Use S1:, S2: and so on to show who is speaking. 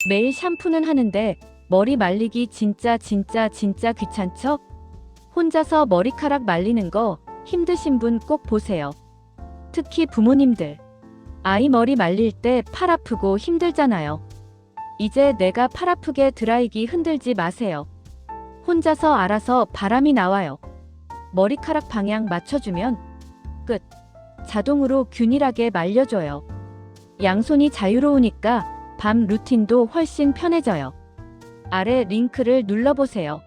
S1: 매일 샴푸는 하는데 머리 말리기 진짜 귀찮죠? 혼자서 머리카락 말리는 거 힘드신 분 꼭 보세요. 특히 부모님들. 아이 머리 말릴 때 팔 아프고 힘들잖아요. 이제 내가 팔 아프게 드라이기 흔들지 마세요. 혼자서 알아서 바람이 나와요. 머리카락 방향 맞춰주면 끝. 자동으로 균일하게 말려줘요. 양손이 자유로우니까 밤 루틴도 훨씬 편해져요. 아래 링크를 눌러보세요.